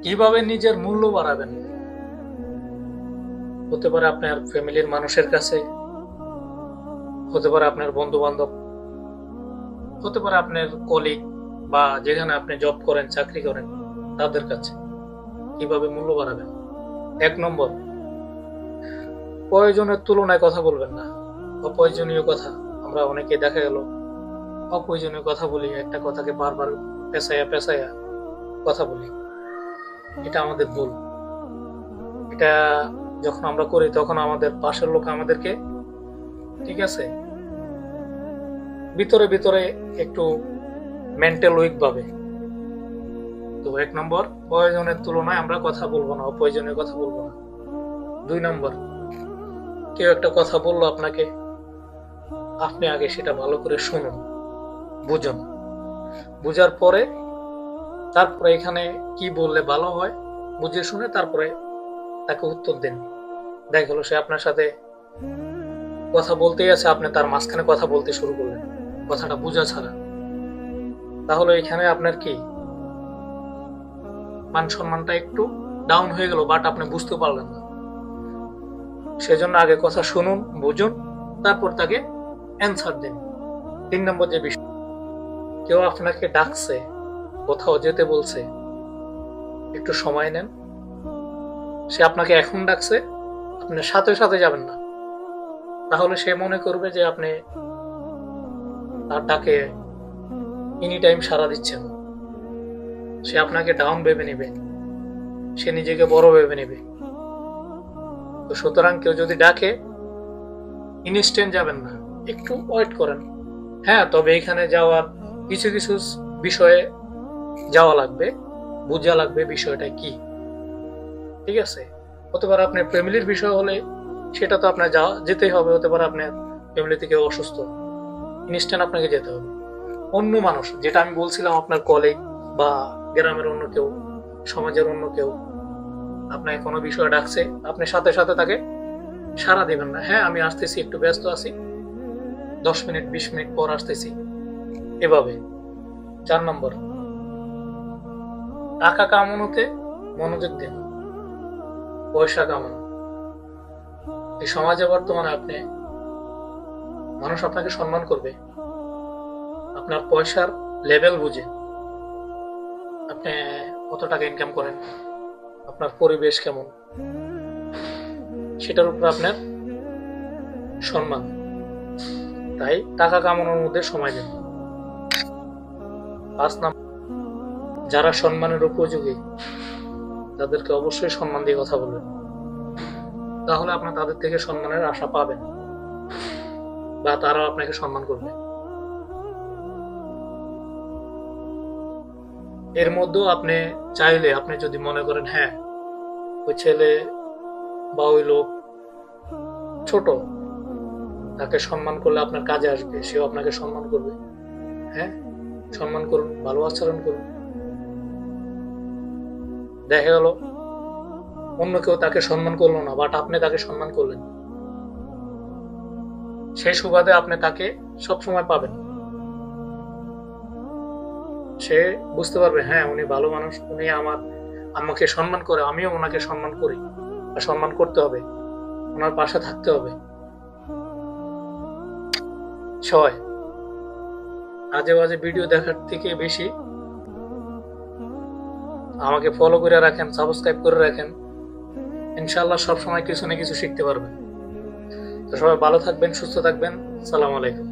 কিভাবে নিজের মূল্য বাড়াবেন? হতে পারে আপনার ফ্যামিলির মানুষের কাছে, হতে পারে আপনার বন্ধু বান্ধব, হতে পারে আপনার কলিগ বা যেখানে আপনি জব করেন, চাকরি করেন তাদের কাছে। কিভাবে মূল্য বাড়াবেন? 1 নম্বর, প্রয়োজনের তুলনায় কথা বলবেন না। অপ্রয়োজনীয় কথা, আমরা অনেকে দেখা গেল অপ্রয়োজনীয় কথা বলি, একটা কথাকে বারবার পেঁচাইয়া পেঁচাইয়া কথা বলি। এটা আমাদের ভুল। এটা যখন আমরা করি তখন আমাদের পাশের লোক আমাদেরকে, ঠিক আছে, ভিতরে ভিতরে একটু মেন্টাল উইক ভাবে। তো 1 নম্বর, প্রয়োজনের তুলনায় আমরা কথা বলবো না, অপ্রয়োজনীয় কথা বলবো না। 2 নম্বর, কেউ একটা কথা বললো আপনাকে, আপনি আগে সেটা ভালো করে শুনুন, বুঝুন। বুঝার পরে তারপরে এখানে কি বললে ভালো হয় বুঝে শুনে তারপরে তাকে উত্তর দিন। দেখা গেল সে আপনার সাথে কথা বলতেই আছে, আপনি তার মাঝখানে কথা বলতে শুরু করলেন কথাটা বোঝা ছাড়া, তাহলে এখানে আপনার কি মান সম্মানটা একটু ডাউন হয়ে গেল, বাট আপনি বুঝতে পারলেন না। সেজন্য আগে কথা শুনুন, বুঝুন, তারপর তাকে অ্যান্সার দিন। 3 নম্বর যে বিষয়, কেউ আপনাকে ডাকছে, কোথাও যেতে বলছে, একটু সময় নেন। সে আপনাকে এখন ডাকছে, আপনি সাথে সাথে যাবেন না, তাহলে সে মনে করবে যে আপনি তার ডাকে এনি টাইম সাড়া দিচ্ছেন। সে আপনাকে ডাউন ভেবে নেবে, সে নিজেকে বড় ভেবে নেবে। তো সুতরাং কেউ যদি ডাকে ইনস্ট্যান্ট যাবেন না, একটু ওয়েট করেন। হ্যাঁ, তবে এখানে যাওয়ার কিছু কিছু বিষয়ে যাওয়া লাগবে, বোঝা লাগবে বিষয়টা কি, ঠিক আছে। হতে পারে আপনার ফ্যামিলির বিষয় হলে সেটা তো আপনার যেতেই হবে। হতে পারে আপনার ফ্যামিলি থেকে অসুস্থ, ইনস্ট্যান্ট আপনাকে যেতে হবে। অন্য মানুষ, যেটা আমি বলছিলাম, আপনার কলিগ বা গ্রামের অন্য কেউ, সমাজের অন্য কেউ আপনাকে কোনো বিষয় ডাকছে, আপনি সাথে সাথে তাকে সাড়া দিবেন না। হ্যাঁ, আমি আসতেছি, একটু ব্যস্ত আছি, 10 মিনিট 20 মিনিট পর আসতেছি, এভাবে। 4 নম্বর, টাকা কামানোতে মনোযোগ দিন, পয়সা কামানো। এই সমাজে বর্তমানে মানুষ আপনাকে সম্মান করবে আপনার পয়সার লেভেল বুঝে। আপনি কত টাকা ইনকাম করেন, আপনার পরিবেশ কেমন, সেটার উপর আপনার সম্মান। তাই টাকা কামানোর মধ্যে সময় দিন। 5 নম্বর, যারা সম্মানের উপযোগী তাদেরকে অবশ্যই সম্মান দিয়ে কথা বলবেন, তাহলে আপনি তাদের থেকে সম্মানের আশা পাবেন বা তারাও আপনাকে সম্মান করবে। এর মধ্যেও আপনি চাইলে, আপনি যদি মনে করেন হ্যাঁ ওই ছেলে বা ওই লোক ছোট, তাকে সম্মান করলে আপনার কাজে আসবে, সেও আপনাকে সম্মান করবে, হ্যাঁ সম্মান করুন, ভালো আচরণ করুন। দেখা গেল অন্য কেউ তাকে সম্মান করলো না, বাট আপনি তাকে সম্মান করলেন, সেই সুবাদে আপনি তাকে সবসময় পাবেন। সে বুঝতে পারবে হ্যাঁ উনি ভালো মানুষ, উনি আমাকে সম্মান করে, আমিও ওনাকে সম্মান করি বা সম্মান করতে হবে, ওনার পাশে থাকতে হবে। 6, আজে বাজে ভিডিও দেখার থেকে বেশি আমাকে ফলো করে রাখেন, সাবস্ক্রাইব করে রাখেন, ইনশাআল্লাহ সবসময় কিছু না কিছু শিখতে পারবেন। তো সবাই ভালো থাকবেন, সুস্থ থাকবেন। সালাম আলাইকুম।